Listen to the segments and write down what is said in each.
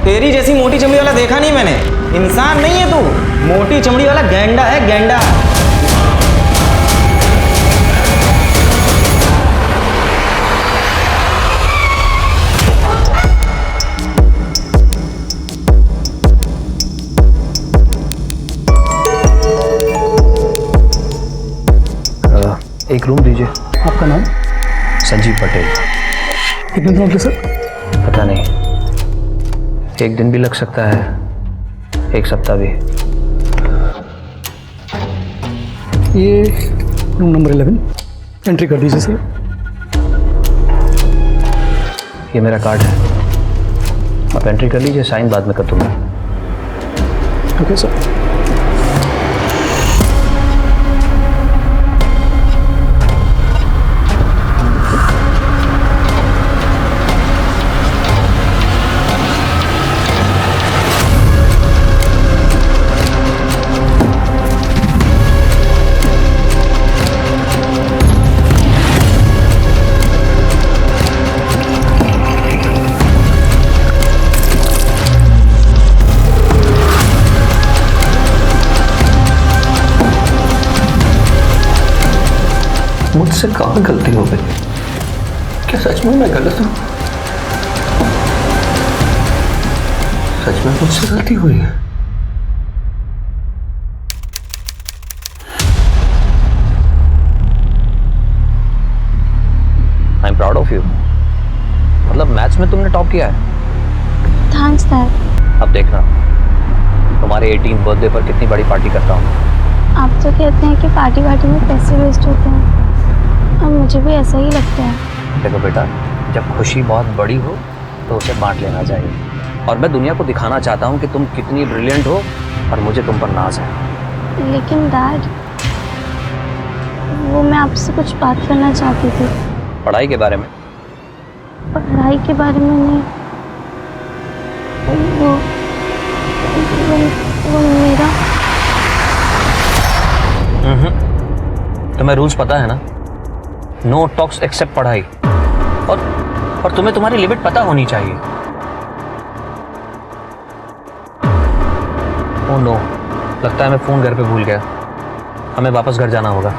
तेरी जैसी मोटी चमड़ी वाला देखा नहीं मैंने। इंसान नहीं है तू, मोटी चमड़ी वाला गैंडा है, गैंडा। एक रूम दीजिए। आपका नाम? संजीव पटेल। कितने दिन होंगे सर? पता नहीं, एक दिन भी लग सकता है, एक सप्ताह भी। ये रूम नंबर 11 एंट्री कर दीजिए सर। ये मेरा कार्ड है, आप एंट्री कर लीजिए, साइन बाद में कर दूंगा। Okay sir. मुझसे कहाँ गलती हो गई? क्या सच में मैं गलत हूँ? सच में मुझसे गलती हुई है? I am proud of you. मतलब मैथ्स में तुमने टॉप किया है। Thanks dad. अब देखना, तुम्हारे 18th बर्थडे पर कितनी बड़ी पार्टी करता हूँ। आप तो कहते हैं कि पार्टी वार्टी में पैसे वेस्ट होते हैं, और मुझे भी ऐसा ही लगता है। देखो बेटा, जब खुशी बहुत बड़ी हो तो उसे बांट लेना चाहिए। और मैं दुनिया को दिखाना चाहता हूँ कि तुम कितनी ब्रिलियंट हो और मुझे तुम पर नाज है। लेकिन डैड, वो मैं आपसे कुछ बात करना चाहती थी। पढ़ाई के बारे में? पढ़ाई के बारे में नहीं, वो मेरा। तुम्हें रूल्स पता है ना? नो टॉक्स एक्सेप्ट पढ़ाई। और तुम्हें तुम्हारी लिमिट पता होनी चाहिए। ओह नो, लगता है मैं फोन घर पे भूल गया। हमें वापस घर जाना होगा।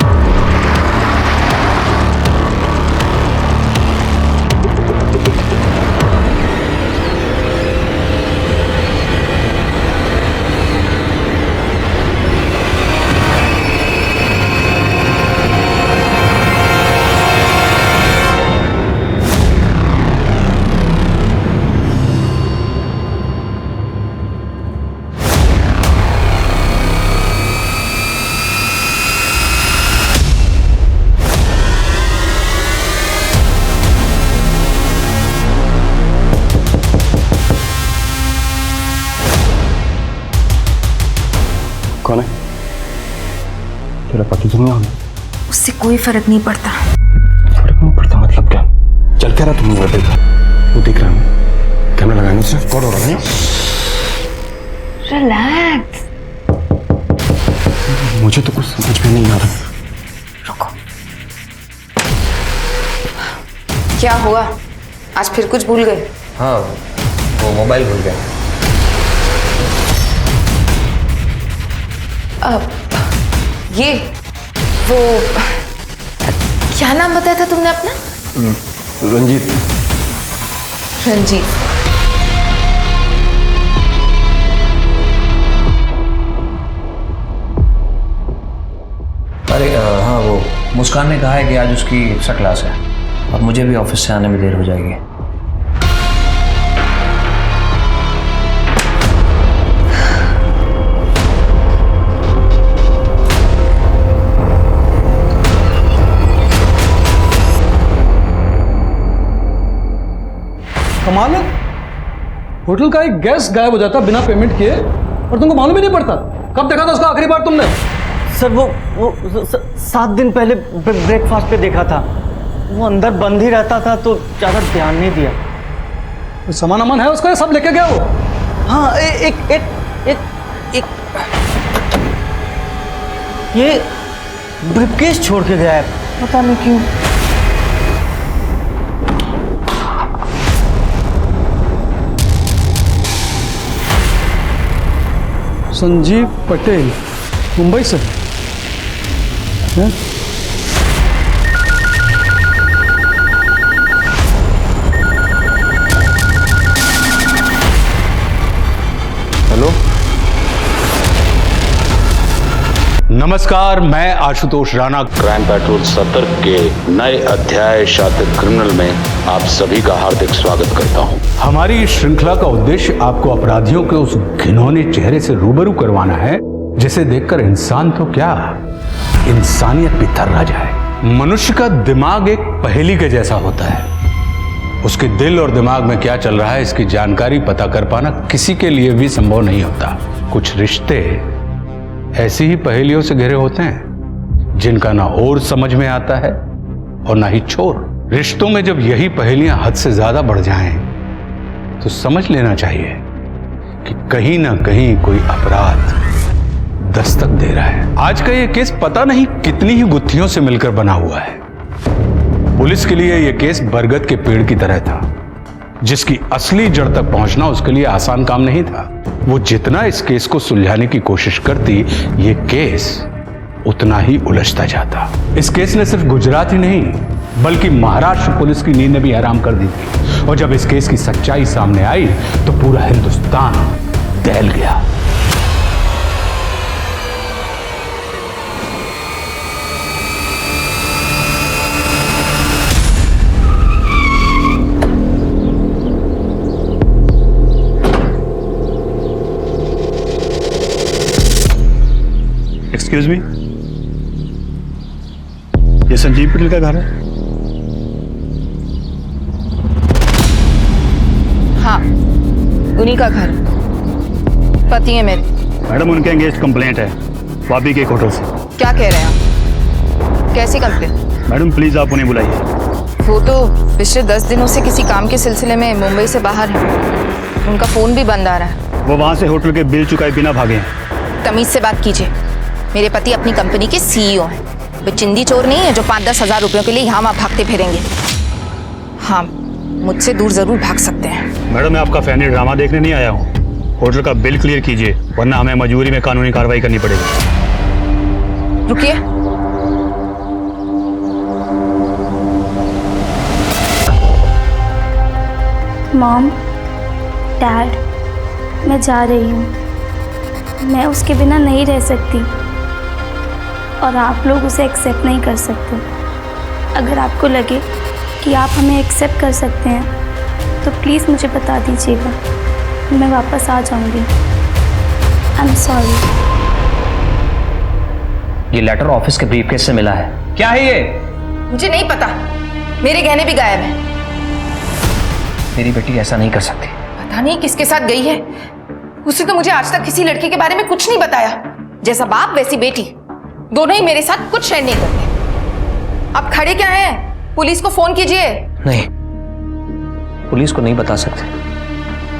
कौन है? तेरा पति तो नहीं होगा? उससे कोई फर्क नहीं पड़ता। फर्क नहीं पड़ता मतलब क्या? चल क्या रहा तुम? वो देख रहा हूँ, कैमरा लगाने से कौन हो रहा है? रिलैक्स। मुझे तो कुछ समझ में नहीं आ रहा। रुको। क्या हुआ? आज फिर कुछ भूल गए? हाँ, वो मोबाइल भूल गया। ये वो क्या नाम बताया था तुमने अपना? रंजीत। रंजीत। अरे हाँ, वो मुस्कान ने कहा है कि आज उसकी एक्स्ट्रा क्लास है और मुझे भी ऑफिस से आने में देर हो जाएगी। कमाल है, होटल का एक गेस्ट गायब हो जाता बिना पेमेंट किए और तुमको मालूम ही नहीं पड़ता। कब देखा था उसका आखिरी बार तुमने? सर वो 7 दिन पहले ब्रेकफास्ट पे देखा था। वो अंदर बंद ही रहता था तो ज़्यादा ध्यान नहीं दिया। सामान अमान है उसका, सब लेके गया वो? हाँ, एक ये ब्रीफकेस छोड़ के गया है, पता नहीं क्यों। संजीव पटेल मुंबई से हैं? हेलो, नमस्कार, मैं आशुतोष राणा। क्राइम पेट्रोल सतर्क के नए अध्याय शातिर क्रिमिनल में आप सभी का हार्दिक स्वागत करता हूं। हमारी इस श्रृंखला का उद्देश्य आपको अपराधियों के उस घिनौने चेहरे से रूबरू करवाना है जिसे देखकर इंसान तो क्या, इंसानियत भी थर्रा जाए। मनुष्य का दिमाग एक पहेली के जैसा होता है। उसके दिल और दिमाग में क्या चल रहा है इसकी जानकारी पता कर पाना किसी के लिए भी संभव नहीं होता। कुछ रिश्ते ऐसी ही पहेलियों से घिरे होते हैं जिनका ना ओर समझ में आता है और ना ही छोर। रिश्तों में जब यही पहेलियां हद से ज्यादा बढ़ जाएं तो समझ लेना चाहिए कि कहीं ना कहीं कोई अपराध दस्तक दे रहा है। आज का यह केस पता नहीं कितनी ही गुत्थियों से मिलकर बना हुआ है। पुलिस के लिए यह केस बरगद के पेड़ की तरह था जिसकी असली जड़ तक पहुंचना उसके लिए आसान काम नहीं था। वो जितना इस केस को सुलझाने की कोशिश करती, ये केस उतना ही उलझता जाता। इस केस ने सिर्फ गुजरात ही नहीं बल्कि महाराष्ट्र पुलिस की नींद भी हराम कर दी थी। और जब इस केस की सच्चाई सामने आई तो पूरा हिंदुस्तान दहल गया। एक्सक्यूज मी, ये संजीव पटेल का घर है? हाँ, उन्हीं का घर। पति है मेरे। मैडम, उनके एंगेज कंप्लेंट है वापी के एक होटल से। क्या कह रहे हैं आप? कैसी कंप्लेंट? मैडम प्लीज आप उन्हें बुलाइए। वो तो पिछले 10 दिनों से किसी काम के सिलसिले में मुंबई से बाहर है। उनका फोन भी बंद आ रहा है। वो वहां से होटल के बिल चुकाए बिना भागे हैं। तमीज से बात कीजिए। मेरे पति अपनी कंपनी के सीईओ हैं। वे चिंदी चोर नहीं है जो 5-10 हज़ार रुपयों के लिए यहाँ वहाँ भागते फिरेंगे। हाँ, मुझसे दूर जरूर भाग सकते हैं। मैडम, मैं आपका फैमिली ड्रामा देखने नहीं आया हूँ। होटल का बिल क्लियर कीजिए वरना हमें मजबूरी में कानूनी कार्रवाई करनी पड़ेगी। रुकिए। मॉम, डैड, मैं जा रही हूँ। मैं उसके बिना नहीं रह सकती और आप लोग उसे एक्सेप्ट नहीं कर सकते। अगर आपको लगे कि आप हमें एक्सेप्ट कर सकते हैं तो प्लीज़ मुझे बता दीजिएगा, मैं वापस आ जाऊंगी। I am sorry. ये लेटर ऑफिस के ब्रीफकेस से मिला है। क्या है ये? मुझे नहीं पता। मेरे गहने भी गायब हैं। मेरी बेटी ऐसा नहीं कर सकती। पता नहीं किसके साथ गई है। उसने तो मुझे आज तक किसी लड़के के बारे में कुछ नहीं बताया। जैसा बाप वैसी बेटी, दोनों ही मेरे साथ कुछ शेयर नहीं करते। अब खड़े क्या हैं? पुलिस को फोन कीजिए। नहीं, पुलिस को नहीं बता सकते।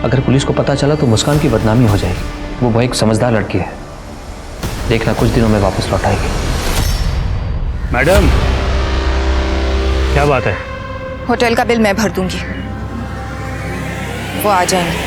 अगर पुलिस को पता चला तो मुस्कान की बदनामी हो जाएगी। वो एक समझदार लड़की है। देखना कुछ दिनों में वापस लौट आएगी। मैडम, क्या बात है? होटल का बिल मैं भर दूंगी, वो आ जाएंगे।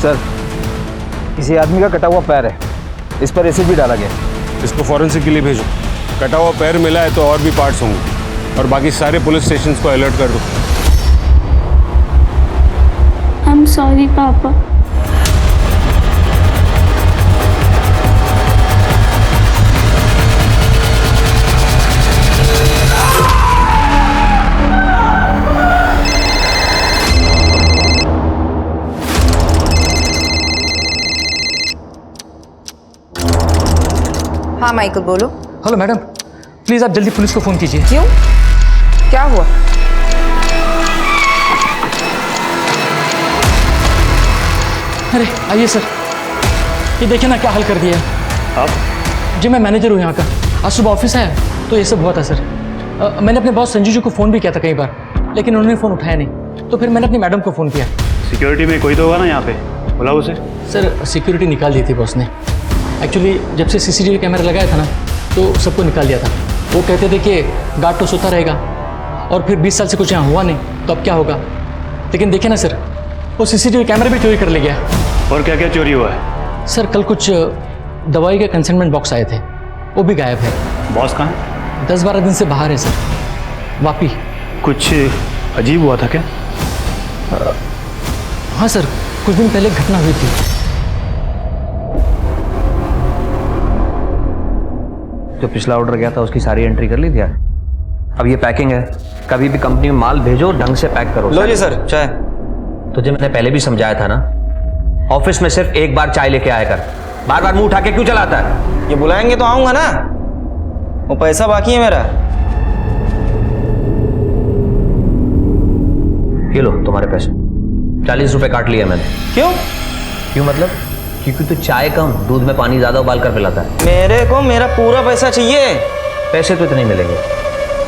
सर, किसी आदमी का कटा हुआ पैर है। इस पर एसिड भी डाला गया। इसको फॉरेंसिक के लिए भेजो। कटा हुआ पैर मिला है तो और भी पार्ट्स होंगे। और बाकी सारे पुलिस स्टेशंस को अलर्ट कर दो। आई एम सॉरी पापा। हाँ माइकल बोलो। हेलो मैडम, प्लीज़ आप जल्दी पुलिस को फ़ोन कीजिए। क्यों, क्या हुआ? अरे आइए सर, ये देखिए ना क्या हाल कर दिया है। आप? जी मैं मैनेजर हूँ यहाँ का। आज सुबह ऑफिस आया तो ये सब हुआ था सर। मैंने अपने बॉस संजू जी को फ़ोन भी किया था कई बार, लेकिन उन्होंने फ़ोन उठाया नहीं, तो फिर मैंने अपनी मैडम को फ़ोन किया। सिक्योरिटी में कोई तो होगा ना यहाँ पे, बुलाओ उसे। सर सिक्योरिटी निकाल दी थी बॉस ने। एक्चुअली जब से सीसीटीवी कैमरा लगाया था ना, तो सबको निकाल दिया था। वो कहते थे कि गार्ड तो सोता रहेगा, और फिर 20 साल से कुछ यहाँ हुआ नहीं, तो अब क्या होगा। लेकिन देखिए ना सर, वो सीसीटीवी कैमरा भी चोरी कर ले गया। और क्या क्या चोरी हुआ है? सर कल कुछ दवाई के कंसाइनमेंट बॉक्स आए थे, वो भी गायब है। बॉस कहाँ है? 10-12 दिन से बाहर है सर। वापी। कुछ अजीब हुआ था क्या? हाँ सर, कुछ दिन पहले घटना हुई थी। जो पिछला ऑर्डर गया था उसकी सारी एंट्री कर ली थी। अब ये पैकिंग है, कभी भी कंपनी में माल भेजो ढंग से पैक करो। लो जी सर चाय। तुझे मैंने पहले भी समझाया था ना, ऑफिस में सिर्फ एक बार चाय लेके आया कर, बार बार मुंह उठा के क्यों चलाता है? ये बुलाएंगे तो आऊंगा ना, वो पैसा बाकी है मेरा। ये लो तुम्हारे पैसे, 40 रुपए काट लिया मैंने। क्यों? क्यों मतलब? क्योंकि तू चाय कम दूध में पानी ज्यादा उबाल कर पिलाता है। मेरे को मेरा पूरा पैसा चाहिए। पैसे तो इतने मिलेंगे,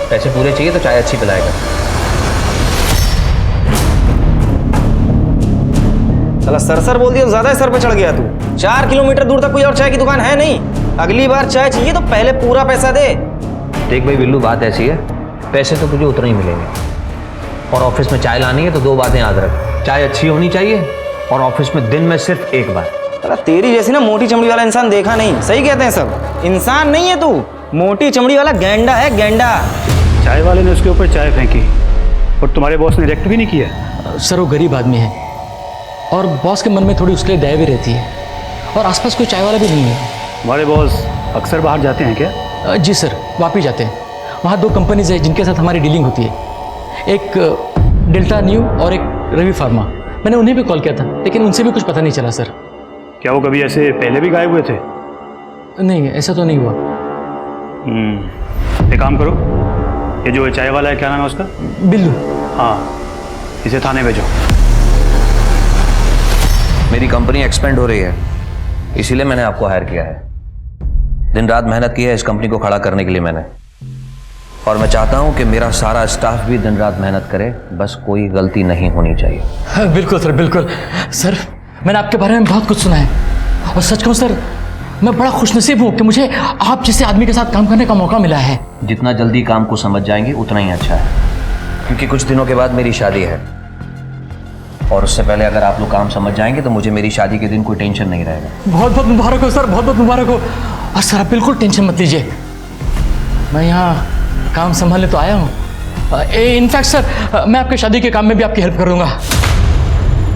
पैसे पूरे चाहिए तो चाय अच्छी पिलाएगा। साला सर बोल दिया तो ज्यादा सर पे चढ़ गया तू। 4 किलोमीटर दूर तक कोई और चाय की दुकान है नहीं। अगली बार चाय चाहिए तो पहले पूरा पैसा दे। देख भाई बिल्लू, बात ऐसी है, पैसे तो तुझे उतने ही मिलेंगे, और ऑफिस में चाय लानी है तो 2 बातें याद रख, चाय अच्छी होनी चाहिए और ऑफिस में दिन में सिर्फ 1 बार। साला तेरी जैसी ना मोटी चमड़ी वाला इंसान देखा नहीं। सही कहते हैं सब, इंसान नहीं है तू, मोटी चमड़ी वाला गैंडा है, गैंडा। चाय वाले ने उसके ऊपर चाय फेंकी और तुम्हारे बॉस ने रिएक्ट भी नहीं किया। सर वो गरीब आदमी है, और बॉस के मन में थोड़ी उसके लिए दया भी रहती है, और आसपास कोई चाय वाला भी नहीं है। तुम्हारे बॉस अक्सर बाहर जाते हैं क्या? जी सर, वापी जाते हैं। वहाँ 2 कंपनीज है जिनके साथ हमारी डीलिंग होती है, एक डेल्टा न्यू और एक रवि फार्मा। मैंने उन्हें भी कॉल किया था, लेकिन उनसे भी कुछ पता नहीं चला सर। क्या वो कभी ऐसे पहले भी गायब हुए थे? नहीं, ऐसा तो नहीं हुआ। एक काम करो, ये जो चाय वाला है क्या नाम है उसका? बिल्लू। हाँ, इसे थाने भेजो। मेरी कंपनी एक्सपेंड हो रही है, इसीलिए मैंने आपको हायर किया है। दिन रात मेहनत की है इस कंपनी को खड़ा करने के लिए मैंने, और मैं चाहता हूं कि मेरा सारा स्टाफ भी दिन रात मेहनत करे, बस कोई गलती नहीं होनी चाहिए। हाँ, बिल्कुल सर, बिल्कुल। सर मैंने आपके बारे में बहुत कुछ सुना है, और सच कहूँ सर मैं बड़ा खुशनसीब हूँ कि मुझे आप जैसे आदमी के साथ काम करने का मौका मिला है। जितना जल्दी काम को समझ जाएंगे उतना ही अच्छा है, क्योंकि कुछ दिनों के बाद मेरी शादी है, और उससे पहले अगर आप लोग काम समझ जाएंगे तो मुझे मेरी शादी के दिन कोई टेंशन नहीं रहेगा। बहुत बहुत मुबारक हो सर, बहुत बहुत मुबारक हो। और सर आप बिल्कुल टेंशन मत लीजिए, मैं यहाँ काम संभालने तो आया हूँ। इनफैक्ट सर मैं आपके शादी के काम में भी आपकी हेल्प करूँगा।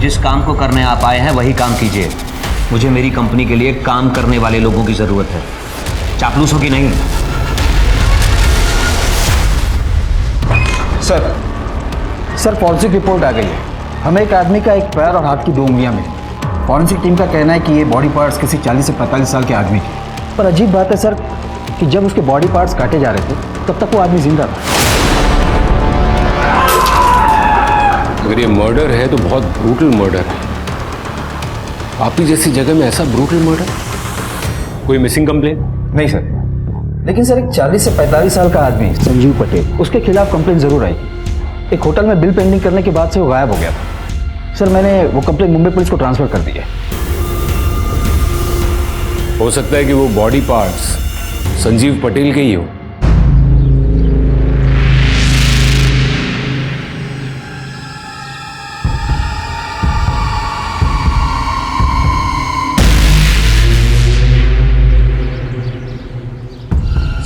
जिस काम को करने आप आए हैं वही काम कीजिए। मुझे मेरी कंपनी के लिए काम करने वाले लोगों की ज़रूरत है, चापलूसों की नहीं। सर फॉरेंसिक रिपोर्ट आ गई है। हमें एक आदमी का एक पैर और हाथ की 2 उंगलियां मिली। फॉरेंसिक टीम का कहना है कि ये बॉडी पार्ट्स किसी 40 से 45 साल के आदमी के। पर अजीब बात है सर कि जब उसके बॉडी पार्ट्स काटे जा रहे थे तब तक वो आदमी जिंदा था। अगर ये मर्डर है तो बहुत ब्रूटल मर्डर है। आपकी जैसी जगह में ऐसा ब्रूटल मर्डर? कोई मिसिंग कंप्लेन? नहीं सर, लेकिन सर एक 40 से 45 साल का आदमी संजीव पटेल, उसके खिलाफ कंप्लेन जरूर आई। एक होटल में बिल पेंडिंग करने के बाद से वो गायब हो गया था। सर मैंने वो कंप्लेन मुंबई पुलिस को ट्रांसफर कर दी है। हो सकता है कि वो बॉडी पार्ट्स संजीव पटेल के ही हो।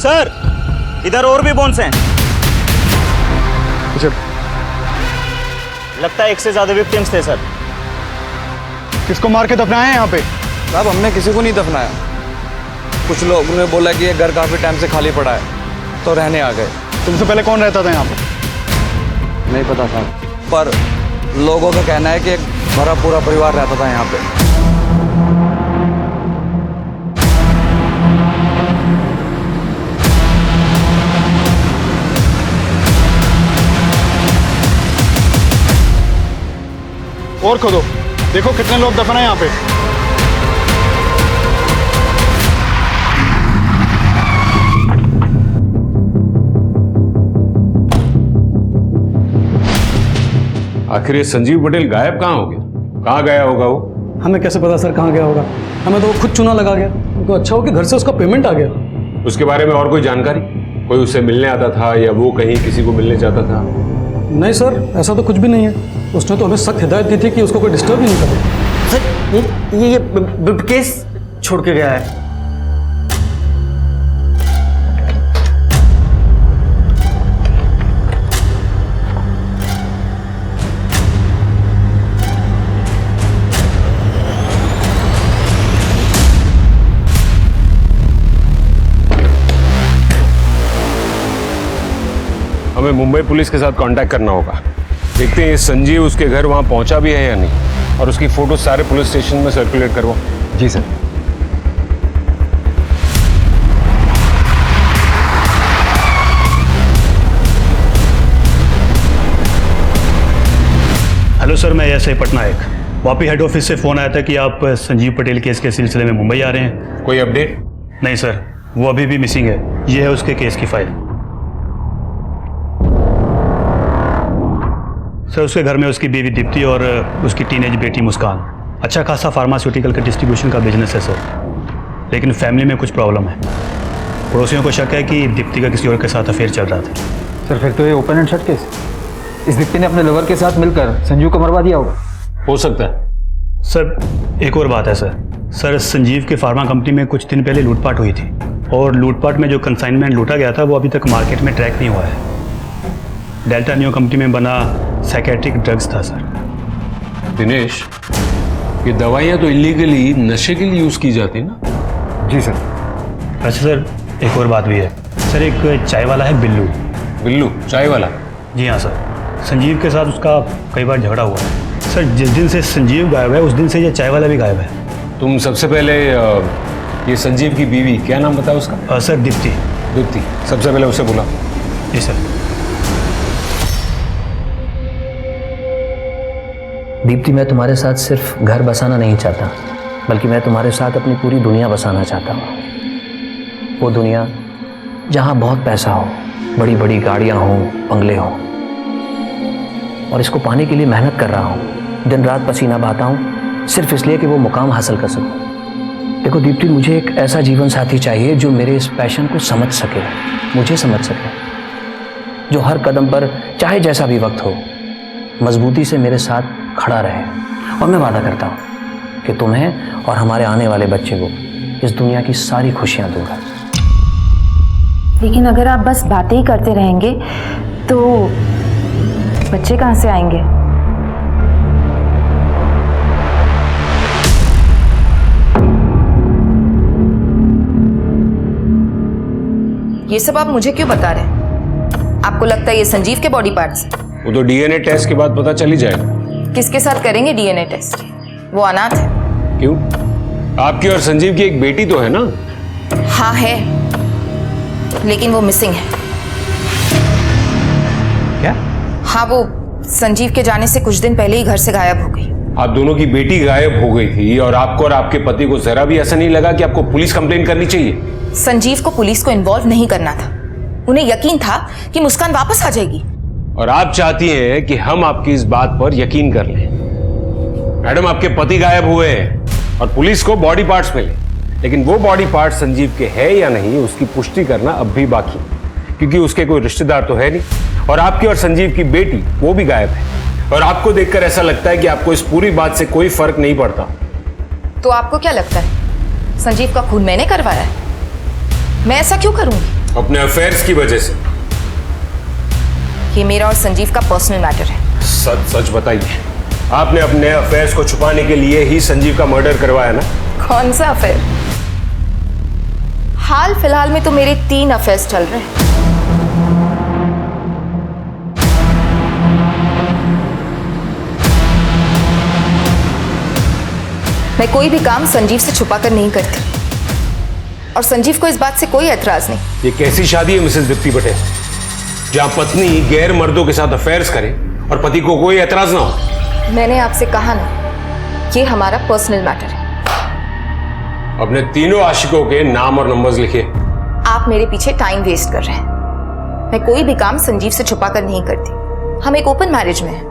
सर इधर और भी बोन्स हैं। लगता है 1 से ज्यादा विक्टिम्स थे सर। किसको मार के दफनाए हैं यहाँ पे? साहब हमने किसी को नहीं दफनाया। कुछ लोगों ने बोला कि ये घर काफ़ी टाइम से खाली पड़ा है तो रहने आ गए। तुमसे पहले कौन रहता था यहाँ पे? नहीं पता साहब, पर लोगों का कहना है कि एक भरा पूरा परिवार रहता था यहाँ पे। और खोदो, देखो कितने लोग दफन है यहाँ पे। आखिर ये संजीव पटेल गायब कहाँ हो गया? कहाँ गया होगा वो? हमें कैसे पता सर कहाँ गया होगा? हमें तो वो खुद चुना लगा गया। तो अच्छा हो कि घर से उसका पेमेंट आ गया। उसके बारे में और कोई जानकारी? कोई उससे मिलने आता था या वो कहीं किसी को मिलने जाता था? नहीं सर, ऐसा तो कुछ भी नहीं है। उसने तो हमें सख्त हिदायत दी थी कि उसको कोई डिस्टर्ब ही नहीं करे। सर ये केस छोड़ के गया है। हमें मुंबई पुलिस के साथ कांटेक्ट करना होगा। देखते हैं ये संजीव उसके घर वहां पहुंचा भी है या नहीं, और उसकी फोटो सारे पुलिस स्टेशन में सर्कुलेट करवाओ। जी सर। हेलो सर, मैं SI Patnaik. Vapi head office से फ़ोन आया था कि आप संजीव पटेल केस के सिलसिले में मुंबई आ रहे हैं। कोई अपडेट? नहीं सर, वो अभी भी मिसिंग है। ये है उसके केस की फाइल। सर उसके घर में उसकी बीवी दीप्ति और उसकी टीनेज बेटी मुस्कान। अच्छा खासा फार्मास्यूटिकल का डिस्ट्रीब्यूशन का बिजनेस है सर, लेकिन फैमिली में कुछ प्रॉब्लम है। पड़ोसियों को शक है कि दीप्ति का किसी और के साथ अफेयर चल रहा था। सर फिर तो ये ओपन एंड शट केस। इस दीप्ति ने अपने लवर के साथ मिलकर संजीव को मरवा दिया होगा। हो सकता है। सर एक और बात है सर संजीव के फार्मा कंपनी में कुछ दिन पहले लूटपाट हुई थी, और लूटपाट में जो कंसाइनमेंट लूटा गया था वो अभी तक मार्केट में ट्रैक नहीं हुआ है। डेल्टा न्यू कंपनी में बना साइकेट्रिक ड्रग्स था सर। दिनेश, ये दवाइयाँ तो इलीगली नशे के लिए यूज़ की जाती ना? जी सर। अच्छा सर एक और बात भी है सर, एक चाय वाला है बिल्लू। बिल्लू चाय वाला? जी हाँ सर, संजीव के साथ उसका कई बार झगड़ा हुआ है सर। जिस दिन से संजीव गायब है उस दिन से ये चाय वाला भी गायब है। तुम सबसे पहले ये संजीव की बीवी, क्या नाम बताया उसका? सर दीप्ति। दीप्ति, सबसे पहले उसे बुला। जी सर। दीप्ति, मैं तुम्हारे साथ सिर्फ घर बसाना नहीं चाहता, बल्कि मैं तुम्हारे साथ अपनी पूरी दुनिया बसाना चाहता हूँ। वो दुनिया जहाँ बहुत पैसा हो, बड़ी बड़ी गाड़ियाँ हों, बंगले हों, और इसको पाने के लिए मेहनत कर रहा हूँ, दिन रात पसीना बहाता हूँ, सिर्फ इसलिए कि वो मुकाम हासिल कर सकूँ। देखो दीप्ति, मुझे एक ऐसा जीवन साथी चाहिए जो मेरे इस पैशन को समझ सके, मुझे समझ सके, जो हर कदम पर चाहे जैसा भी वक्त हो मजबूती से मेरे साथ खड़ा रहे। और मैं वादा करता हूँ कि तुम्हें और हमारे आने वाले बच्चे को इस दुनिया की सारी खुशियाँ दूंगा। लेकिन अगर आप बस बातें ही करते रहेंगे तो बच्चे कहाँ से आएंगे? ये सब आप मुझे क्यों बता रहे हैं? आपको लगता है ये संजीव के बॉडी पार्ट्स? वो तो डीएनए टेस्ट के बाद पता चल ही जाएगा। किसके साथ करेंगे डीएनए टेस्ट? वो अनाथ है। क्यों? आपकी और संजीव की एक बेटी तो है ना? हाँ है, लेकिन वो मिसिंग है। क्या? हाँ, वो संजीव के जाने से कुछ दिन पहले ही घर से गायब हो गई। आप दोनों की बेटी गायब हो गई थी और आपको और आपके पति को जरा भी ऐसा नहीं लगा कि आपको पुलिस कंप्लेन करनी चाहिए? संजीव को पुलिस को इन्वॉल्व नहीं करना था। उन्हें यकीन था कि मुस्कान वापस आ जाएगी। और आप चाहती हैं कि हम आपकी इस बात पर यकीन कर लें। मैडम, आपके पति गायब हुए हैं और पुलिस को बॉडी पार्ट्स मिले, लेकिन वो बॉडी पार्ट संजीव के है या नहीं उसकी पुष्टि करना अब भी बाकी, क्योंकि उसके कोई रिश्तेदार तो है नहीं, और आपकी और संजीव की बेटी वो भी गायब है। और आपको देखकर ऐसा लगता है कि आपको इस पूरी बात से कोई फर्क नहीं पड़ता। तो आपको क्या लगता है संजीव का खून मैंने करवाया है? मैं ऐसा क्यों करूंगी? अपने अफेयर्स की वजह से। ये मेरा और संजीव का पर्सनल मैटर है। सच सच बताइए, आपने अपने अफेयर्स को छुपाने के लिए ही संजीव का मर्डर करवाया ना? कौन सा अफेयर? हाल फिलहाल में तो मेरे 3 अफेयर्स चल रहे हैं। मैं कोई भी काम संजीव से छुपा कर नहीं करती, और संजीव को इस बात से कोई एतराज नहीं। ये कैसी शादी है मिसेस दीप्ति पटेल, जहां पत्नी गैर मर्दों के साथ अफेयर्स करे और पति को कोई एतराज ना हो? मैंने आपसे कहा ना, ये हमारा पर्सनल मैटर है। अपने तीनों आशिकों के नाम और नंबर्स लिखिए। आप मेरे पीछे टाइम वेस्ट कर रहे हैं। मैं कोई भी काम संजीव से छुपा कर नहीं करती। हम एक ओपन मैरिज में हैं।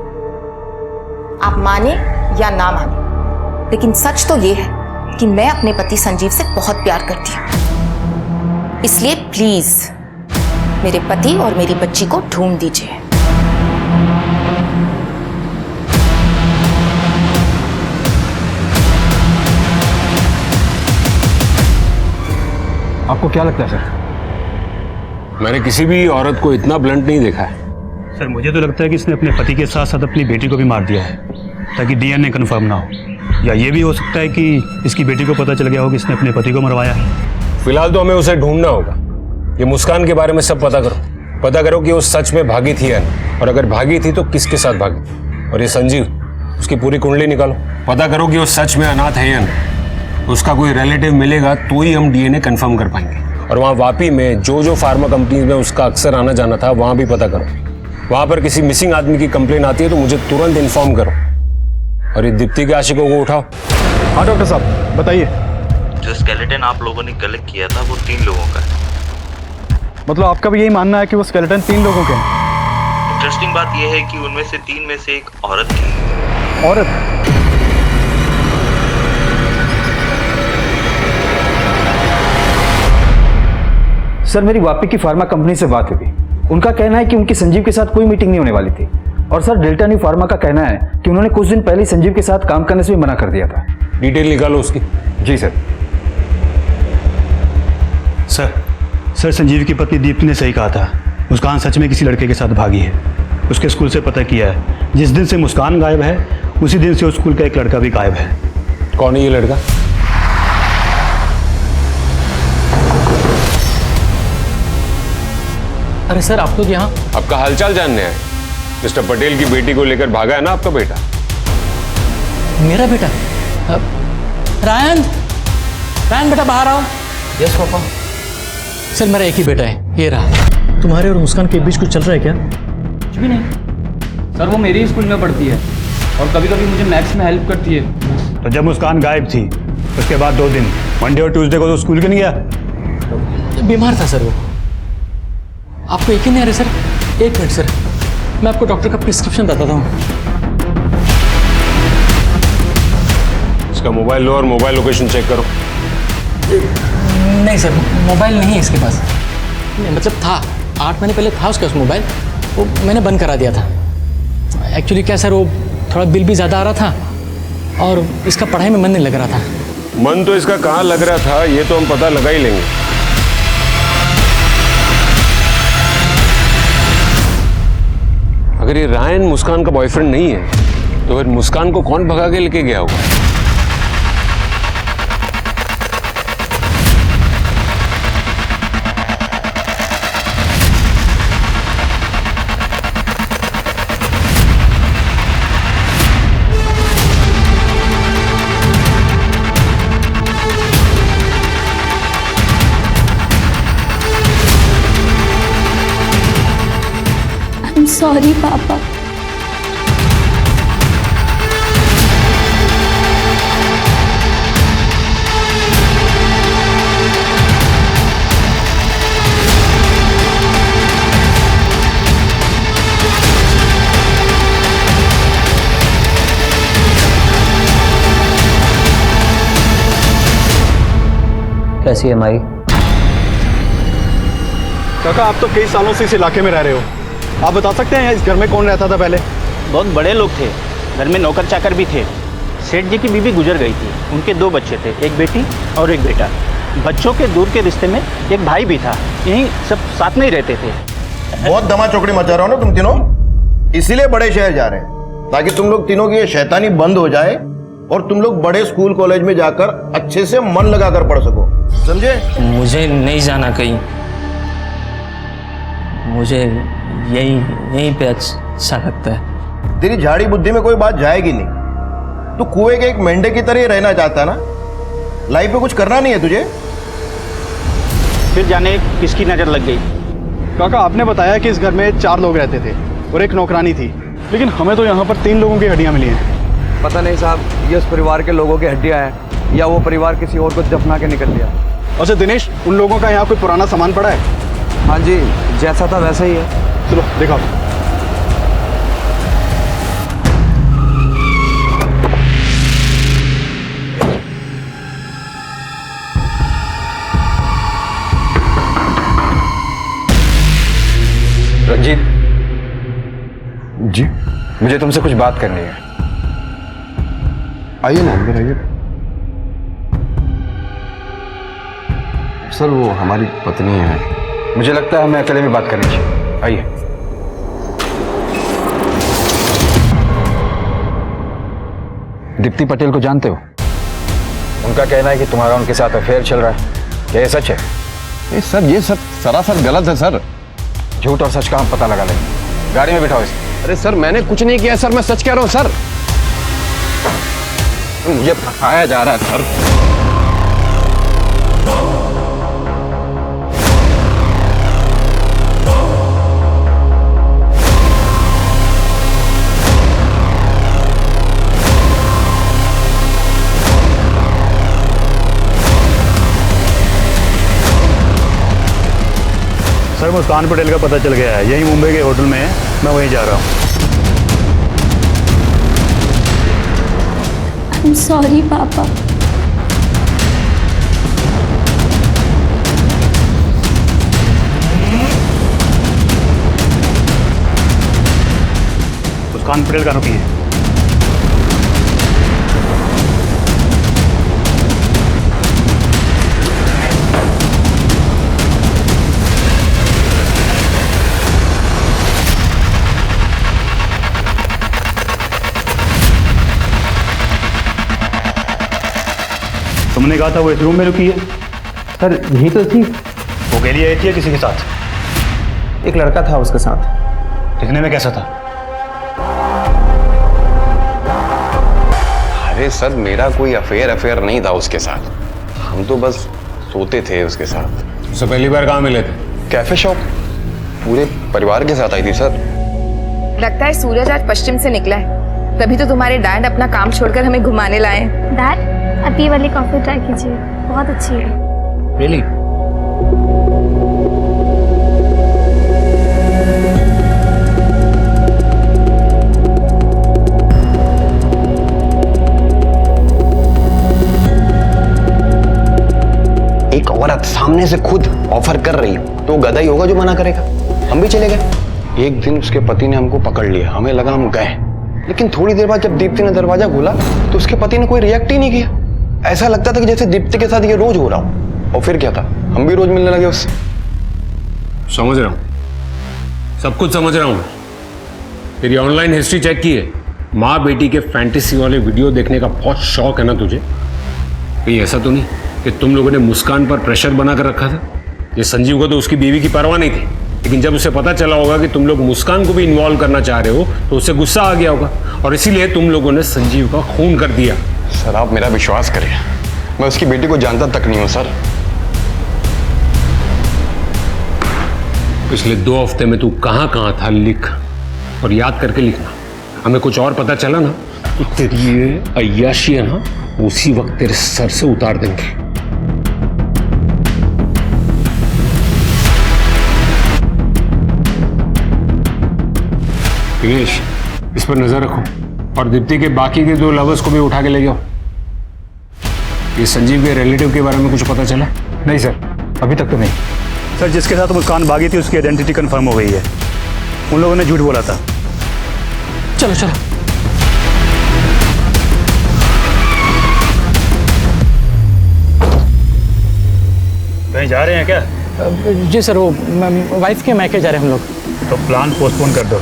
आप माने या ना माने, लेकिन सच तो ये है कि मैं अपने पति संजीव से बहुत प्यार करती हूं। इसलिए प्लीज मेरे पति और मेरी बच्ची को ढूंढ दीजिए। आपको क्या लगता है सर? मैंने किसी भी औरत को इतना ब्लंट नहीं देखा है। सर मुझे तो लगता है कि इसने अपने पति के साथ साथ अपनी बेटी को भी मार दिया है ताकि डीएनए कंफर्म ना हो। या ये भी हो सकता है कि इसकी बेटी को पता चल गया हो कि इसने अपने पति को मरवाया है। फिलहाल तो हमें उसे ढूंढना होगा। ये मुस्कान के बारे में सब पता करो। पता करो कि वो सच में भागी थी या नहीं, और अगर भागी थी तो किसके साथ भागी। और ये संजीव, उसकी पूरी कुंडली निकालो। पता करो कि वो सच में अनाथ है या नहीं। उसका कोई रिलेटिव मिलेगा तो ही हम डीएनए कंफर्म कर पाएंगे। और वहाँ वापी में जो फार्मा कंपनीज में उसका अक्सर आना जाना था, वहाँ भी पता करो। वहाँ पर किसी मिसिंग आदमी की कंप्लेन आती है तो मुझे तुरंत इन्फॉर्म करो। और ये दीप्ति के आशिकों को उठाओ। हाँ डॉक्टर साहब बताइए। जो स्केलेटन आप लोगों ने कलेक्ट किया था वो 3 लोगों का है। मतलब आपका भी यही मानना है कि वो स्केलेटन 3 लोगों के हैं? इंटरेस्टिंग बात यह है कि उनमें से 3 में से एक औरत थी। औरत? सर मेरी वापी की फार्मा कंपनी से बात हुई। उनका कहना है कि उनकी संजीव के साथ कोई मीटिंग नहीं होने वाली थी। और सर डेल्टा न्यू फार्मा का कहना है कि उन्होंने कुछ दिन पहले संजीव के साथ काम करने से भी मना कर दिया था। डिटेल निकालो उसकी। जी सर। सर संजीव की पत्नी दीप्ति ने सही कहा था। मुस्कान सच में किसी लड़के के साथ भागी है। उसके स्कूल से पता किया है। जिस दिन से मुस्कान गायब है उसी दिन से उस स्कूल का एक लड़का भी गायब है। कौन है ये लड़का? अरे सर आप लोग यहाँ? आपका हालचाल जानने आए। मिस्टर पटेल की बेटी को लेकर भागा है ना आपका बेटा? मेरा बेटा? रायन बेटा बाहर आओ। Yes papa. सर मेरा एक ही बेटा है, ये रहा। तुम्हारे और मुस्कान के बीच कुछ चल रहा है क्या? कुछ भी नहीं सर, वो मेरी स्कूल में पढ़ती है और कभी कभी मुझे मैथ्स में हेल्प करती है। तो जब मुस्कान गायब थी उसके बाद 2 दिन मंडे और ट्यूसडे को तो स्कूल क्यों नहीं गया? बीमार था सर वो। आपको यकीन नहीं आ रहा सर? 1 मिनट सर, मैं आपको डॉक्टर का प्रिस्क्रिप्शन बताता हूँ। इसका मोबाइल लो और मोबाइल लोकेशन चेक करो। नहीं सर, मोबाइल नहीं है इसके पास। नहीं, मतलब था 8 महीने पहले था उसके पास मोबाइल, वो मैंने बंद करा दिया था। एक्चुअली क्या सर, वो थोड़ा बिल भी ज़्यादा आ रहा था और इसका पढ़ाई में मन नहीं लग रहा था। मन तो इसका कहाँ लग रहा था ये तो हम पता लगा ही लेंगे। अगर ये रायन मुस्कान का बॉयफ्रेंड नहीं है तो फिर मुस्कान को कौन भगा के लेके गया होगा? सॉरी पापा। कैसी है माई? काका आप तो कई सालों से इस इलाके में रह रहे हो, आप बता सकते हैं इस घर में कौन रहता था पहले? बहुत बड़े लोग थे, घर में नौकर चाकर भी थे। सेठ जी की बीवी गुजर गई थी, उनके 2 बच्चे थे, एक बेटी और एक बेटा। बच्चों के दूर के रिश्ते में एक भाई भी था। यहीं सब साथ में ही रहते थे। बहुत दमा चौकड़ी मचा रहा हो ना तुम तीनों, इसीलिए बड़े शहर जा रहे हैं ताकि तुम लोग तीनों की ये शैतानी बंद हो जाए और तुम लोग बड़े स्कूल कॉलेज में जाकर अच्छे से मन लगाकर पढ़ सको, समझे? मुझे नहीं जाना कहीं, मुझे यहीं पे अच्छा लगता है। तेरी झाड़ी बुद्धि में कोई बात जाएगी नहीं। तू कुएं के एक मेंढे की तरह ही रहना चाहता ना, लाइफ में कुछ करना नहीं है तुझे। फिर जाने किसकी नजर लग गई। काका आपने बताया कि इस घर में 4 लोग रहते थे और एक नौकरानी थी। लेकिन हमें तो यहाँ पर 3 लोगों की हड्डियाँ मिली हैं। पता नहीं साहब, ये उस परिवार के लोगों की हड्डियां हैं या वो परिवार किसी और को दफना के निकल लिया। अच्छा दिनेश, उन लोगों का यहाँ कोई पुराना सामान पड़ा है? हाँ जी, जैसा था वैसा ही है। चलो देखा। रंजीत जी, मुझे तुमसे कुछ बात करनी है। आइए ना अंदर आइए। सर वो हमारी पत्नी है। मुझे लगता है हमें अकेले में बात करनी चाहिए। आइए। दीप्ति पटेल को जानते हो? उनका कहना है कि तुम्हारा उनके साथ अफेयर चल रहा है। क्या ये सच है? सर ये सब सरासर गलत है सर। झूठ और सच का हम पता लगा लेंगे। गाड़ी में बिठाओ इसे। अरे सर मैंने कुछ नहीं किया सर, मैं सच कह रहा हूँ सर। मुझे फंसाया जा रहा है सर। सर मुस्कान पटेल का पता चल गया है, यही मुंबई के होटल में है, मैं वहीं जा रहा हूँ। I'm sorry, पापा। मुस्कान पटेल का आरोपी है। तुमने कहा था वो इस रूम में रुकी है। सर यही तो थी। वो के लिए आई थी या किसी के साथ? एक लड़का था उसके साथ। दिखने में कैसा था? अरे सर मेरा कोई अफेयर नहीं था उसके साथ। हम तो बस सोते थे उसके साथ। उससे पहली बार कहाँ मिले थे? Cafe shop. पूरे परिवार के साथ आई थी सर। लगता है सूरज आज पश्चिम से निकला है, तभी तो तुम्हारे डैड अपना काम छोड़कर हमें घुमाने लाए। डैड, अब ये वाली कॉफ़ी ट्राई कीजिए, बहुत अच्छी है। रियली? एक औरत सामने से खुद ऑफर कर रही हो तो गधा ही होगा जो मना करेगा। हम भी चले गए। एक दिन उसके पति ने हमको पकड़ लिया, हमें लगा हम गए, लेकिन थोड़ी देर बाद जब दीप्ति ने दरवाजा खोला तो उसके पति ने कोई रिएक्ट ही नहीं किया। ऐसा लगता था कि जैसे दीप्ति के साथ ये रोज हो रहा हो। और फिर क्या था, हम भी रोज मिलने लगे उससे। समझ रहा हूँ, सब कुछ समझ रहा हूँ। तेरी ऑनलाइन हिस्ट्री चेक की है। माँ बेटी के फैंटेसी वाले वीडियो देखने का बहुत शौक है ना तुझे? कहीं ऐसा तो नहीं कि तुम लोगों ने मुस्कान पर प्रेशर बना कर रखा था? ये संजीव को तो उसकी बीवी की परवाह नहीं थी, लेकिन जब उसे पता चला होगा कि तुम लोग मुस्कान को भी इन्वॉल्व करना चाह रहे हो तो उसे गुस्सा आ गया होगा और इसीलिए तुम लोगों ने संजीव का खून कर दिया। सर आप मेरा विश्वास करें, मैं उसकी बेटी को जानता तक नहीं हूं सर। पिछले 2 हफ्ते में तू कहाँ कहाँ था लिख और याद करके लिखना। हमें कुछ और पता चला ना तो तेरी ये अय्याशी है ना, उसी वक्त तेरे सर से उतार देंगे। दिनेश, इस पर नजर रखो और दीप्ति के बाकी के 2 लवर्स को भी उठा के ले जाओ। ये संजीव के रिलेटिव के बारे में कुछ पता चला? नहीं सर, अभी तक तो नहीं। सर जिसके साथ मुस्कान भागी थी उसकी आइडेंटिटी कंफर्म हो गई है। उन लोगों ने झूठ बोला था। चलो चलो। कहीं जा रहे हैं क्या? जी सर, वो वाइफ के मैके जा रहे हैं हम लोग। तो प्लान पोस्टपोन कर दो,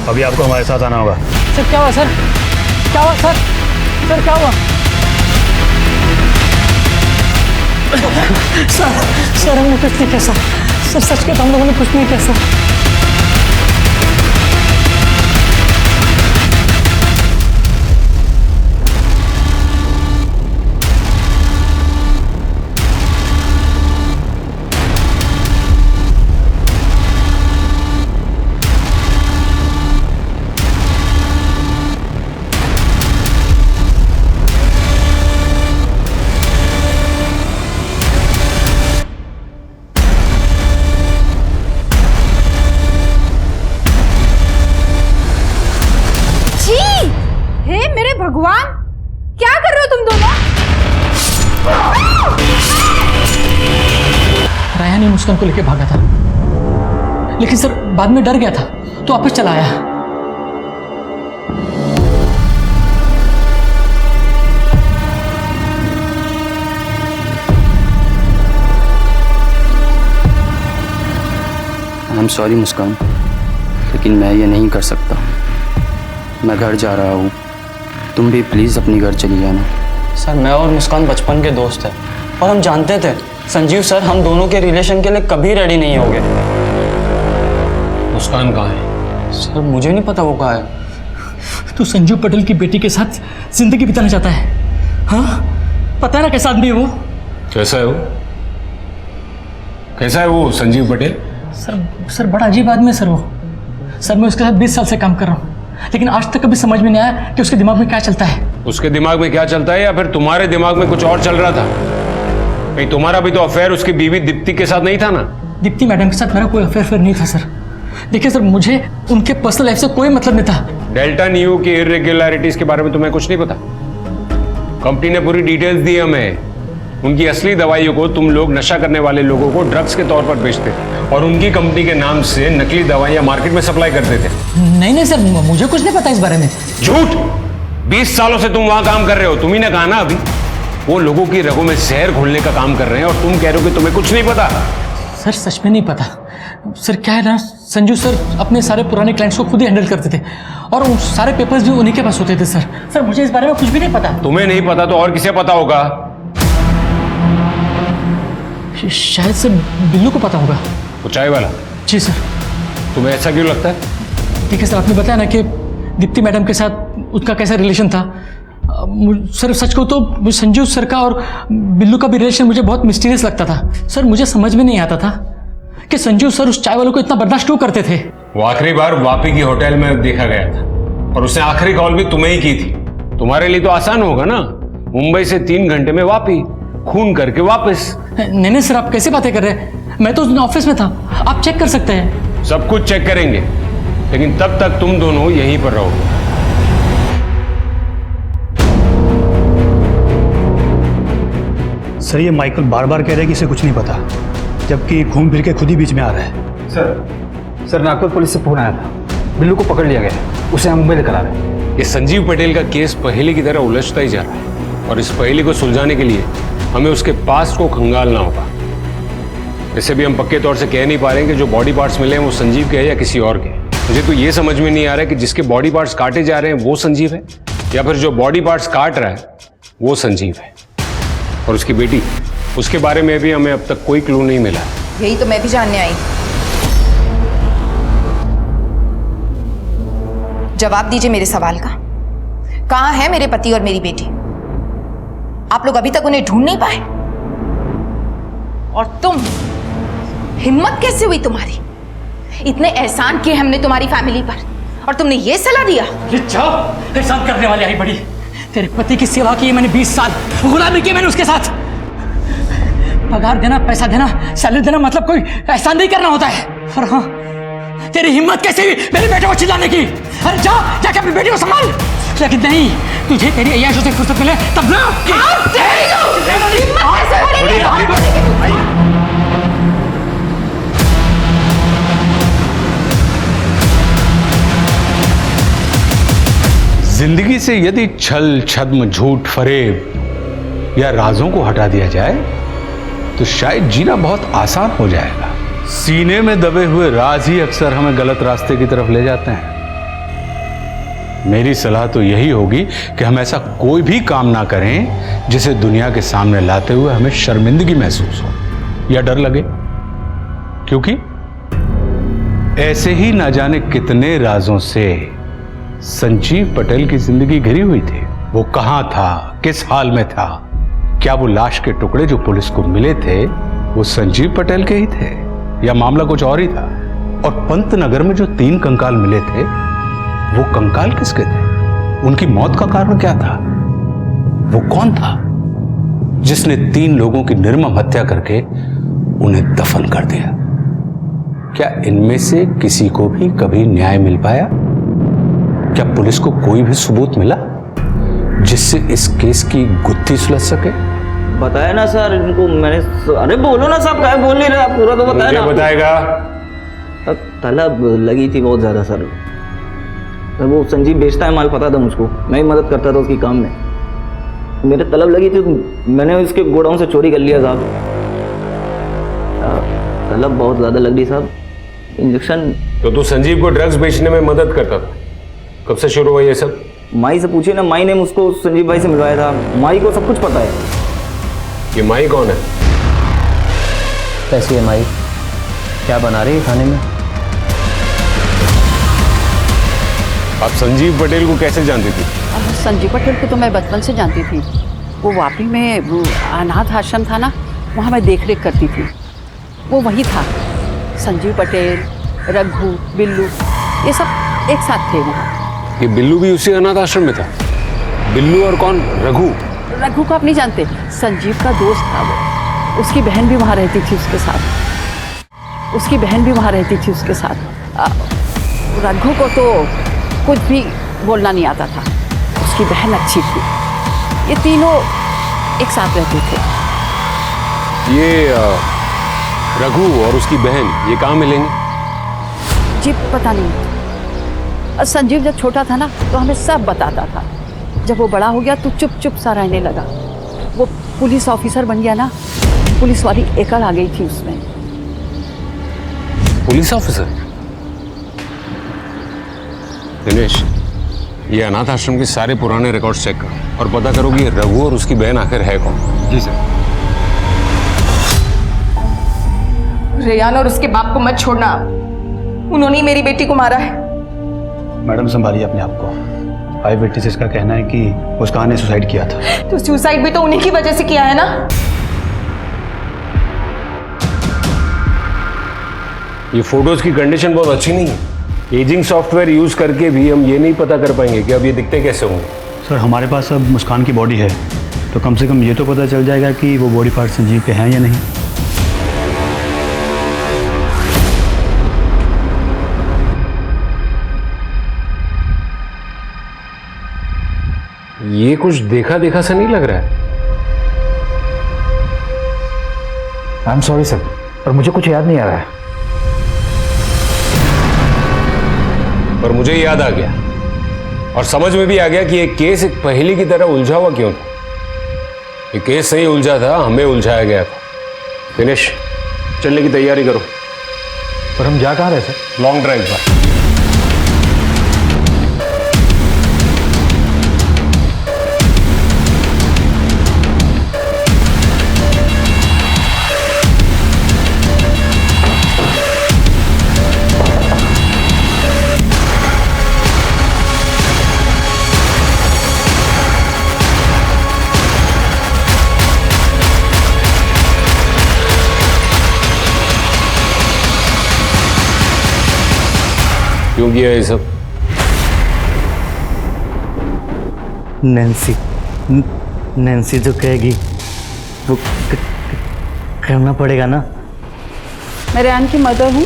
अभी आपको हमारे साथ आना होगा। सर क्या हुआ सर? क्या हुआ सर? सर क्या हुआ? सर हमने कुछ नहीं किया सर। सर सच कहता हम लोगों ने कुछ नहीं किया सर। राया ने मुस्कान को लेके भागा था, लेकिन सर बाद में डर गया था तो वापस चला आया। आई एम सॉरी मुस्कान, लेकिन मैं ये नहीं कर सकता। मैं घर जा रहा हूँ, तुम भी प्लीज़ अपनी घर चली जाना। सर मैं और मुस्कान बचपन के दोस्त हैं और हम जानते थे संजीव सर हम दोनों के रिलेशन के लिए कभी रेडी नहीं होंगे। मुस्कान कहाँ है? सर मुझे नहीं पता वो कहाँ है। तू संजीव पटेल की बेटी के साथ जिंदगी बिताना चाहता है? हाँ, पता है ना कैसा आदमी है वो? कैसा है वो? कैसा है वो संजीव पटेल? सर बड़ा अजीब आदमी है सर वो। सर मैं उसके साथ 20 साल से काम कर रहा हूँ, लेकिन आज तक कभी समझ में नहीं आया कि उसके दिमाग में क्या चलता है। उसके दिमाग में क्या चलता है या फिर तुम्हारे दिमाग में कुछ और चल रहा था? कहीं तुम्हारा भी तो अफेयर उसकी बीवी दीप्ति के साथ नहीं था ना? दीप्ति मैडम के साथ मेरा कोई अफेयर नहीं था सर। देखिए सर, मुझे उनके पर्सनल लाइफ से कोई मतलब नहीं था। डेल्टा न्यू की इरेगुलरिटीज के बारे में तुम्हें कुछ नहीं पता? कंपनी ने पूरी डिटेल्स दी हमें। उनकी असली दवाइयों को तुम लोग नशा करने वाले लोगों को ड्रग्स के तौर पर बेचते थे और उनकी कंपनी के नाम से नकली दवाइयां मार्केट में सप्लाई करते थे। नहीं सर, मुझे कुछ नहीं पता इस बारे में। झूठ! 20 सालों से तुम वहां काम कर रहे हो। तुम ही ने कहा ना अभी, वो लोगों की रगों में जहर घोलने का काम कर रहे हैं और तुम कह रहे हो कि तुम्हें कुछ नहीं पता। सर सच में नहीं पता। सर क्या है ना, संजू सर अपने सारे पुराने क्लाइंट्स को खुद ही हैंडल करते थे और उन सारे पेपर्स भी उन्हीं के पास होते थे। सर मुझे इस बारे में कुछ भी नहीं पता। तुम्हें नहीं पता तो और किसे पता होगा? शायद से बिल्लू को पता होगा। वो चाय वाला? जी सर। तुम्हें ऐसा क्यों लगता है? ठीक है सर, आपने बताया ना कि दीप्ति मैडम के साथ उसका कैसा रिलेशन था। सर सच कहूँ तो संजू सर का और बिल्लू का भी रिलेशन मुझे बहुत मिस्टीरियस लगता था। सर मुझे समझ में नहीं आता था कि संजू सर उस चाय वालों को इतना बर्दाश्त क्यों करते थे। वो आखिरी बार वापी की होटल में देखा गया था और उसने आखिरी कॉल भी तुम्हें ही की थी। तुम्हारे लिए तो आसान होगा ना, मुंबई से 3 घंटे में वापी, खून करके वापस। नहीं सर, आप कैसे बातें कर रहे हैं? मैं तो ऑफिस में था, आप चेक कर सकते हैं। सब कुछ चेक करेंगे, लेकिन तब तक तुम दोनों यहीं पर रहोगे। सर ये माइकल बार बार कह रहा है कि इसे कुछ नहीं पता, जबकि घूम फिर के खुद ही बीच में आ रहा है। सर नागपुर पुलिस से फोन आया था, बिल्लू को पकड़ लिया गया, उसे हम मुंबई लेकर आ रहे हैं। ये संजीव पटेल का केस पहेली की तरह उलझता ही जा रहा है और इस पहेली को सुलझाने के लिए हमें उसके पास्ट को खंगालना होगा। वैसे भी हम पक्के तौर से कह नहीं पा रहे हैं कि जो बॉडी पार्ट्स मिले हैं वो संजीव के हैं या किसी और के। मुझे तो ये समझ में नहीं आ रहा है कि जिसके बॉडी पार्ट्स काटे जा रहे हैं वो संजीव है या फिर जो बॉडी पार्ट्स काट रहा है वो संजीव है। और उसकी बेटी, उसके बारे में भी हमें अब तक कोई क्लू नहीं मिला। यही तो मैं भी जानने आई। जवाब दीजिए मेरे सवाल का। कहां है मेरे पति और मेरी बेटी? आप लोग अभी तक उन्हें ढूंढ नहीं पाए? और तुम, हिम्मत कैसे हुई तुम्हारी? इतने एहसान किए हमने तुम्हारी फैमिली पर और तुमने ये सलाह दिया? एहसान करने वाली आई बड़ी। तेरे पति की सेवा की मैंने 20 साल, गुलामी की मैंने उसके साथ। पगार देना, पैसा देना, सैलरी देना मतलब कोई एहसान नहीं करना होता है। और हाँ, तेरी हिम्मत कैसे हुई मेरे बेटे को चिल्लाने की? अरे जाके अपनी बेटी को संभाल। लेकिन नहीं, तुझे तेरी अय्याशों से फुर्सत मिले तब ना। जिंदगी से यदि छल, छद्म, झूठ, फरेब या राजों को हटा दिया जाए तो शायद जीना बहुत आसान हो जाएगा। सीने में दबे हुए राज ही अक्सर हमें गलत रास्ते की तरफ ले जाते हैं। मेरी सलाह तो यही होगी कि हम ऐसा कोई भी काम ना करें जिसे दुनिया के सामने लाते हुए हमें शर्मिंदगी महसूस हो या डर लगे, क्योंकि ऐसे ही ना जाने कितने राजों से संजीव पटेल की जिंदगी घिरी हुई थी। वो कहां था, किस हाल में था? क्या वो लाश के टुकड़े जो पुलिस को मिले थे वो संजीव पटेल के ही थे या मामला कुछ और ही था? और पंतनगर में जो 3 कंकाल मिले थे वो कंकाल किसके थे? उनकी मौत का कारण क्या था? वो कौन था जिसने 3 लोगों की निर्मम हत्या करके उन्हें दफन कर दिया? क्या इनमें से किसी को भी कभी न्याय मिल पाया? क्या पुलिस को कोई भी सबूत मिला जिससे इस केस की गुत्थी सुलझ सके? बताया ना सर इनको मैंने। अरे बोलो ना साहब, क्या बोल नहीं रहे आप, पूरा तो बताया ना। बताएगा। तलब लगी थी बहुत ज़्यादा सर। वो संजीव बेचता है माल, पता था मुझको, मैं ही मदद करता था उसकी काम में। मेरे तलब लगी थी, मैंने उसके गोडाउन से चोरी कर लिया साहब। तलब बहुत ज़्यादा लग रही साहब। इंजेक्शन। तो तू संजीव को ड्रग्स बेचने में मदद करता था, कब से शुरू हुआ ये सब? माई से पूछिए ना, माई ने मुझको संजीव भाई से मिलवाया था। माई को सब कुछ पता है। ये माई कौन है? कैसी है माई? क्या बना रही है खाने में? आप संजीव पटेल को कैसे जानती थी? संजीव पटेल को तो मैं बचपन से जानती थी। वो वापी में वो अनाथ आश्रम था ना, वहाँ मैं देख रेख करती थी। वो वही था। संजीव पटेल, रघु, बिल्लू, ये सब एक साथ थे वहाँ। ये बिल्लू भी उसी अनाथ आश्रम में था? बिल्लू और कौन? रघु? रघु को आप नहीं जानते, संजीव का दोस्त था वो। उसकी बहन भी वहाँ रहती थी उसके साथ। उसकी बहन भी वहाँ रहती थी उसके साथ। रघु को तो कुछ भी बोलना नहीं आता था। उसकी बहन अच्छी थी। ये तीनों एक साथ रहते थे। ये रघु और उसकी बहन ये कहाँ मिलेंगे? जी पता नहीं। संजीव जब छोटा था ना तो हमें सब बताता था। जब वो बड़ा हो गया तो चुप चुप सा रहने लगा। वो पुलिस ऑफिसर बन गया ना, पुलिस वाली एकड़ आ गई थी उसमें। Police officer? दिनेश, ये अनाथ आश्रम के सारे पुराने रिकॉर्ड्स चेक करो और पता करो कि रघु और उसकी बहन आखिर है कौन। जी सर। रेयान और उसके बाप को मत छोड़ना, उन्होंने ही मेरी बेटी को मारा है। मैडम संभालिए अपने आप को। आई विटनेसेस का कहना है कि मुस्कान ने सुसाइड किया था। तो सुसाइड भी तो उन्हीं की वजह से किया है ना। ये फोटोज की कंडीशन बहुत अच्छी नहीं है। एजिंग सॉफ्टवेयर यूज करके भी हम ये नहीं पता कर पाएंगे कि अब ये दिखते कैसे होंगे। सर हमारे पास अब मुस्कान की बॉडी है, तो कम से कम ये तो पता चल जाएगा कि वो बॉडी पार्ट संजीव के हैं या नहीं। ये कुछ देखा देखा सा नहीं लग रहा है। आई एम सॉरी सर, पर मुझे कुछ याद नहीं आ रहा है। पर मुझे याद आ गया और समझ में भी आ गया कि ये केस एक पहेली की तरह उलझा हुआ क्यों था। ये केस नहीं उलझा था, हमें उलझाया गया था। दिनेश, चलने की तैयारी करो। पर हम जा कहाँ रहे सर? लॉन्ग ड्राइव पर। क्यों किया ये सब? नैन्सी जो कहेगी वो करना पड़ेगा ना। मैं रेयान की मदर हूँ।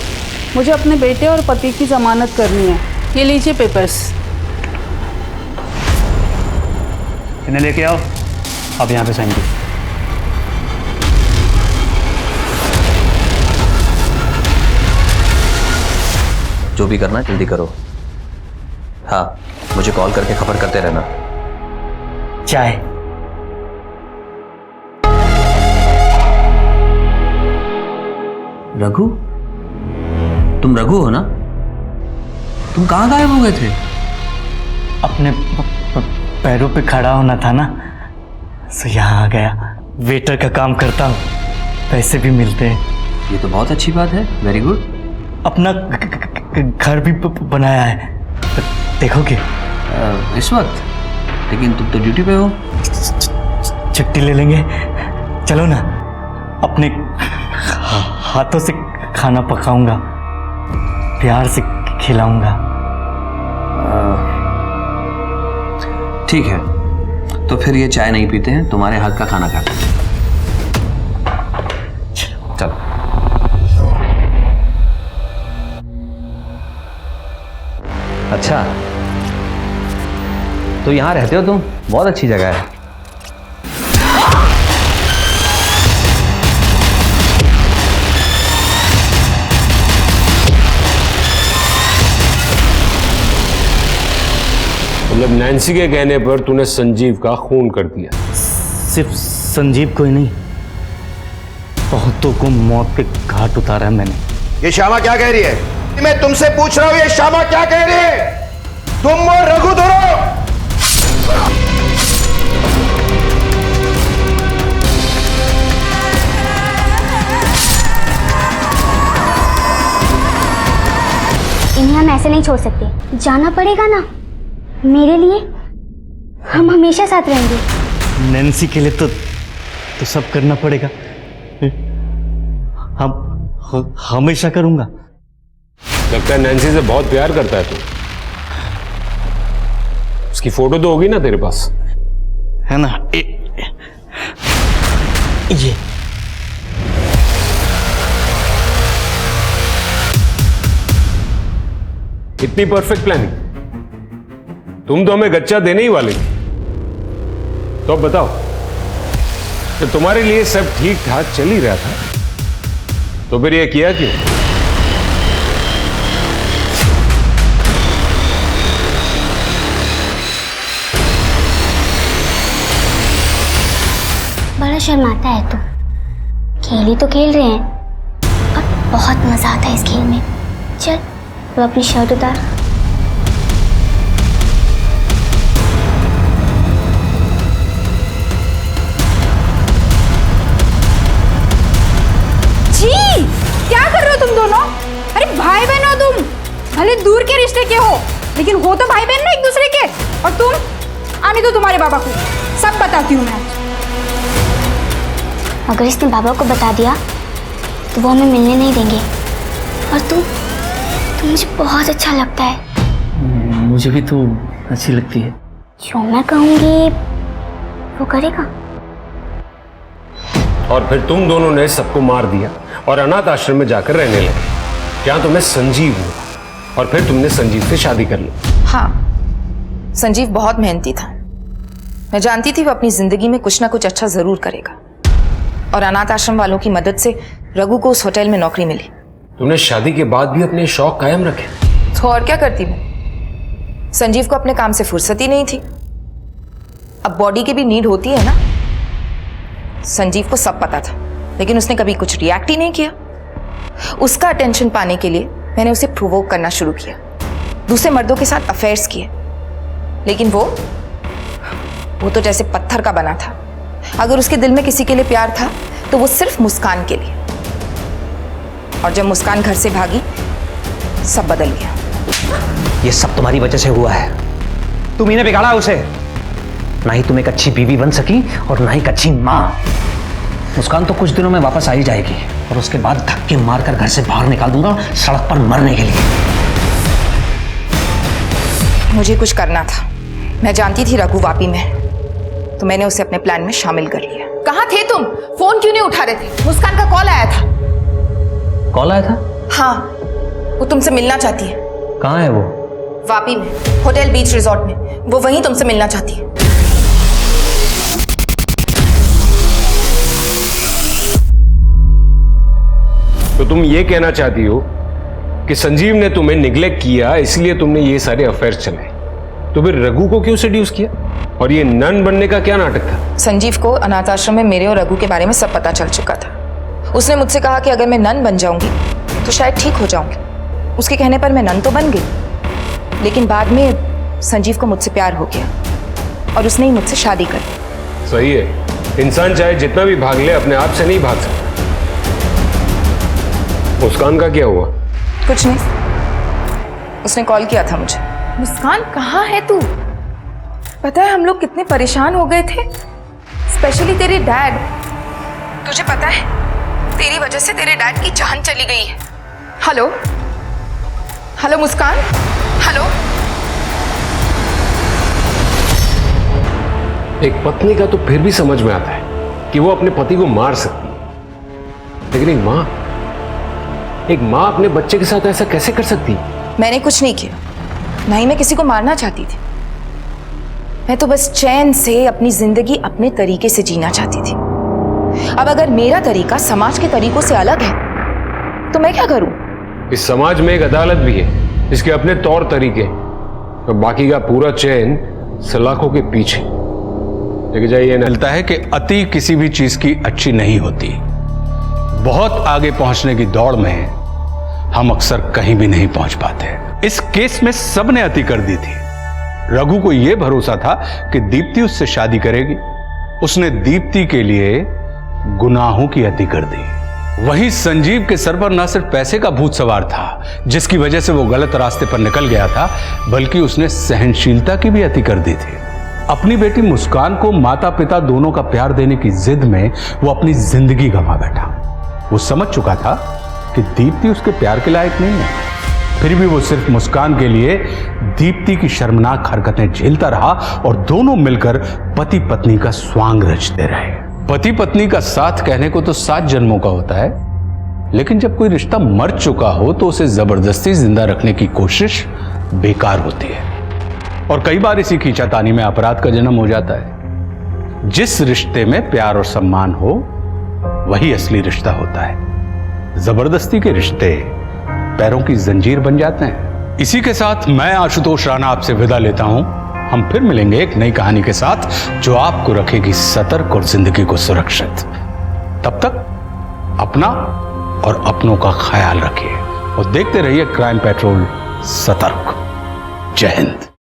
मुझे अपने बेटे और पति की जमानत करनी है। ये लीजिए पेपर्स। इन्हें लेके आओ, आप यहाँ पे साइन कीजिए। जो भी करना जल्दी करो। हाँ, मुझे कॉल करके खबर करते रहना। चाय। रघु, तुम रघु हो ना? तुम कहाँ गायब हो गए थे? अपने पैरों पे खड़ा होना था ना, तो यहाँ आ गया। वेटर का काम करता हूँ, पैसे भी मिलते हैं। ये तो बहुत अच्छी बात है। Very good. अपना घर भी बनाया है, देखोगे? इस वक्त? लेकिन तुम तो ड्यूटी पे हो। छुट्टी ले लेंगे, चलो ना। अपने हाथों से खाना पकाऊंगा, प्यार से खिलाऊंगा। ठीक है, तो फिर ये चाय नहीं पीते हैं, तुम्हारे हाथ का खाना खाते हैं। चलो। अच्छा, तो यहाँ रहते हो तुम? बहुत अच्छी जगह है। मतलब नैन्सी के कहने पर तूने संजीव का खून कर दिया? सिर्फ संजीव को ही नहीं, बहुतों को मौत के घाट उतारा है मैंने। ये श्यामा क्या कह रही है? मैं तुमसे पूछ रहा हूं, ये श्यामा क्या कह रही है? तुम और रघु दोनों इन्हें हम ऐसे नहीं छोड़ सकते, जाना पड़ेगा ना मेरे लिए। हम हमेशा साथ रहेंगे। नैन्सी के लिए तो सब करना पड़ेगा। हम हमेशा करूंगा। लगता है नैन्सी से बहुत प्यार करता है तू। उसकी फोटो तो होगी ना तेरे पास, है ना? ये इतनी परफेक्ट प्लानिंग, तुम तो हमें गच्चा देने ही वाले थे। तो अब बताओ, तो तुम्हारे लिए सब ठीक ठाक चल ही रहा था, तो फिर ये किया क्यों? बड़ा शर्माता है तू। खेल ही तो खेल रहे हैं और बहुत मजा आता है इस खेल में। चल तो अपनी शर्ट उतार। जी क्या कर रहे हो तुम दोनों? अरे भाई बहन हो तुम, भले दूर के रिश्ते के हो लेकिन हो तो भाई बहन ना एक दूसरे के। और तुम आने दो तुम्हारे बाबा को, सब बताती हूँ मैं। अगर इसने बाबा को बता दिया तो वो हमें मिलने नहीं देंगे। और तू मुझे बहुत अच्छा लगता है। मुझे भी तो अच्छी लगती है। जो मैं कहूँगी वो करेगा। और फिर तुम दोनों ने सबको मार दिया और अनाथ आश्रम में जाकर रहने लगे। क्या तुम्हें संजीव हुआ और फिर तुमने संजीव से शादी कर ली? हाँ, संजीव बहुत मेहनती था। मैं जानती थी वो अपनी जिंदगी में कुछ ना कुछ अच्छा जरूर करेगा। और अनाथ आश्रम वालों की मदद से रघु को उस होटल में नौकरी मिली। तुमने शादी के बाद भी अपने शौक कायम रखे? तो और क्या करती मैं? संजीव को अपने काम से फुर्सत ही नहीं थी। अब बॉडी की भी नीड होती है ना। संजीव को सब पता था लेकिन उसने कभी कुछ रिएक्ट ही नहीं किया। उसका अटेंशन पाने के लिए मैंने उसे प्रोवोक करना शुरू किया, दूसरे मर्दों के साथ अफेयर्स किए। लेकिन वो तो जैसे पत्थर का बना था। अगर उसके दिल में किसी के लिए प्यार था तो वो सिर्फ मुस्कान के लिए। और जब मुस्कान घर से भागी सब बदल गया। ये सब तुम्हारी वजह से हुआ है। तुम ही ने बिगाड़ा उसे। ना ही तुम एक अच्छी बीवी बन सकी और ना ही एक अच्छी मां। मुस्कान तो कुछ दिनों में वापस आ ही जाएगी और उसके बाद धक्के मारकर घर से बाहर निकाल दूंगा, सड़क पर मरने के लिए। मुझे कुछ करना था। मैं जानती थी रघु वापी में, तो मैंने उसे अपने प्लान में शामिल कर लिया। कहाँ थे तुम? फोन क्यों नहीं उठा रहे थे? मुस्कान का कॉल आया था। कॉल आया था? हाँ, वो तुमसे मिलना चाहती है। कहाँ है वो? वापी में, होटल बीच रिजॉर्ट में। वो वहीं तुमसे मिलना चाहती है। तो तुम ये कहना चाहती हो कि संजीव ने तुम्हें निग्लेक्ट किया इसलिए तुमने ये सारे अफेयर्स चलाए। तो फिर रघु को क्यों सेड्यूस किया? और ये नन बनने का क्या नाटक था? संजीव को अनाथ आश्रम में मेरे और रघु के बारे में सब पता चल चुका था। उसने मुझसे कहा कि अगर मैं नन बन जाऊंगी तो शायद ठीक हो जाऊंगी। उसके कहने पर मैं नन तो बन गई, लेकिन बाद में संजीव को मुझसे प्यार हो गया और उसने ही मुझसे शादी कर ली। सही है, इंसान चाहे जितना भी भाग ले अपने आप से नहीं भाग सकता। मुस्कान का क्या हुआ? कुछ नहीं, उसने कॉल किया था मुझे। मुस्कान कहाँ है तू? पता है हम लोग कितने परेशान हो गए थे, स्पेशली तेरे डैड। तुझे पता है तेरी वजह से तेरे डैड की जान चली गई है। हेलो हेलो मुस्कान, हेलो। एक पत्नी का तो फिर भी समझ में आता है कि वो अपने पति को मार सकती है, लेकिन एक माँ अपने बच्चे के साथ ऐसा कैसे कर सकती है? मैंने कुछ नहीं किया, ना ही मैं किसी को मारना चाहती थी। मैं तो बस चैन से अपनी जिंदगी अपने तरीके से जीना चाहती थी। अब अगर मेरा तरीका समाज के तरीकों से अलग है तो मैं क्या करूं? इस समाज में एक अदालत भी है, इसके अपने तौर तरीके। तो बाकी का पूरा चैन सलाखों के पीछे लेके जाइए। मिलता है कि अति किसी भी चीज की अच्छी नहीं होती। बहुत आगे पहुंचने की दौड़ में हम अक्सर कहीं भी नहीं पहुंच पाते। इस केस में सबने अति कर दी थी। रघु को यह भरोसा था कि दीप्ति उससे शादी करेगी। उसने दीप्ति के लिए गुनाहों की अति कर दी। वहीं संजीव के सर पर न सिर्फ पैसे का भूत सवार था, जिसकी वजह से वो गलत रास्ते पर निकल गया था, बल्कि उसने सहनशीलता की भी अति कर दी थी। अपनी बेटी मुस्कान को माता पिता दोनों का प्यार देने की जिद में वो अपनी जिंदगी गंवा बैठा। वो समझ चुका था कि दीप्ति उसके प्यार के लायक नहीं है, फिर भी वो सिर्फ मुस्कान के लिए दीप्ति की शर्मनाक हरकतें झेलता रहा और दोनों मिलकर पति पत्नी का स्वांग रचते रहे। पति पत्नी का साथ कहने को तो 7 जन्मों का होता है, लेकिन जब कोई रिश्ता मर चुका हो तो उसे जबरदस्ती जिंदा रखने की कोशिश बेकार होती है। और कई बार इसी खींचातानी में अपराध का जन्म हो जाता है। जिस रिश्ते में प्यार और सम्मान हो वही असली रिश्ता होता है। जबरदस्ती के रिश्ते पैरों की जंजीर बन जाते हैं। इसी के साथ मैं आशुतोष राणा आपसे विदा लेता हूं। हम फिर मिलेंगे एक नई कहानी के साथ जो आपको रखेगी सतर्क और जिंदगी को सुरक्षित। तब तक अपना और अपनों का ख्याल रखिए और देखते रहिए क्राइम पेट्रोल सतर्क। जय हिंद।